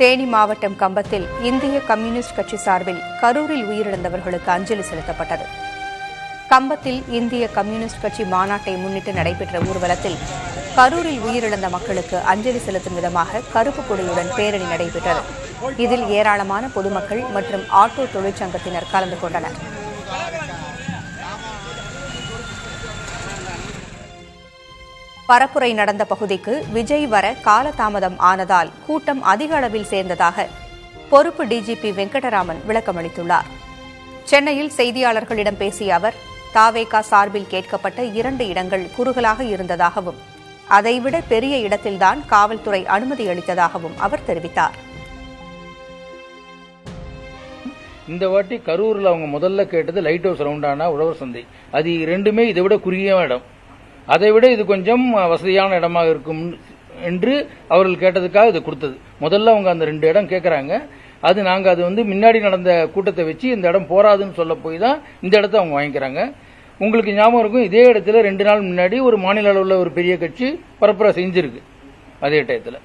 தேனி மாவட்டம் கம்பத்தில் இந்திய கம்யூனிஸ்ட் கட்சி சார்பில் கரூரில் உயிரிழந்தவர்களுக்கு அஞ்சலி செலுத்தப்பட்டது. கம்பத்தில் இந்திய கம்யூனிஸ்ட் கட்சி மாநாட்டை முன்னிட்டு நடைபெற்ற ஊர்வலத்தில் கரூரில் உயிரிழந்த மக்களுக்கு அஞ்சலி செலுத்தும் விதமாக கருப்பு கொடியுடன் பேரணி நடைபெற்றது. இதில் ஏராளமான பொதுமக்கள் மற்றும் ஆட்டோ தொழிற்சங்கத்தினர் கலந்து கொண்டனர். பரப்புரை நடந்த பகுதிக்கு விஜய் வர காலதாமதம் ஆனதால் கூட்டம் அதிக அளவில் சேர்ந்ததாக பொறுப்பு டிஜிபி வெங்கடராமன் விளக்கமளித்துள்ளார். சென்னையில் செய்தியாளர்களிடம் பேசிய அவர், தாவேகா சார்பில் கேட்கப்பட்ட 2 இடங்கள் குறுகலாக இருந்ததாகவும் அதைவிட பெரிய இடத்தில்தான் காவல்துறை அனுமதி அளித்ததாகவும் அவர் தெரிவித்தார். இந்த வாட்டி கரூரில் அவங்க முதல்ல கேட்டது லைட் ஹவுஸ் ரவுண்டான உழவர் சந்தை. அது 2மே இதை விட குறுகிய இடம், அதை விட இது கொஞ்சம் வசதியான இடமாக இருக்கும் என்று அவர்கள் கேட்டதுக்காக இது கொடுத்தது. முதல்ல அவங்க அந்த 2 இடம் கேட்கறாங்க. அது நாங்கள் அது முன்னாடி நடந்த கூட்டத்தை வச்சு இந்த இடம் போராதுன்னு சொல்ல போய் தான் இந்த இடத்த அவங்க வாங்கிக்கிறாங்க. உங்களுக்கு ஞாபகம் இருக்கும், இதே இடத்துல 2 நாள் முன்னாடி ஒரு மாநில அளவில் ஒரு பெரிய கட்சி பரப்புரை செஞ்சிருக்கு. அதே டயத்தில்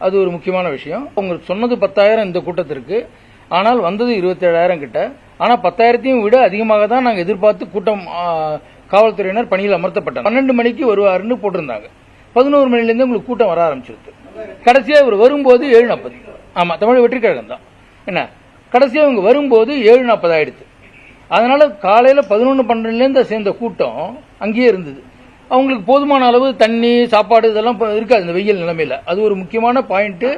அது ஒரு முக்கியமான விஷயம். அவங்க சொன்னது 10,000 இந்த கூட்டத்திற்கு, ஆனால் வந்தது 27,000 கிட்ட. ஆனால் 10,000ஐயும் விட அதிகமாக தான் நாங்கள் எதிர்பார்த்து கூட்டம் காவல்துறையினர் பணியில் அமர்த்தப்பட்டாங்க. 12 மணிக்கு வருவாருன்னு போட்டிருந்தாங்க. 11 மணிலேருந்து உங்களுக்கு கூட்டம் வர ஆரம்பிச்சிருக்கு. கடைசியாக இவர் வரும்போது 7:40. ஆமா, தமிழ் வெற்றி கழகம் தான். என்ன, கடைசியாக இவங்க வரும்போது 7:40 ஆயிடுச்சு. அதனால காலையில் 11-12லேருந்து சேர்ந்த கூட்டம் அங்கேயே இருந்தது. அவங்களுக்கு போதுமான அளவு தண்ணி, சாப்பாடு இதெல்லாம் இருக்காது இந்த வெயில் நிலைமையில. அது ஒரு முக்கியமான பாயிண்ட்.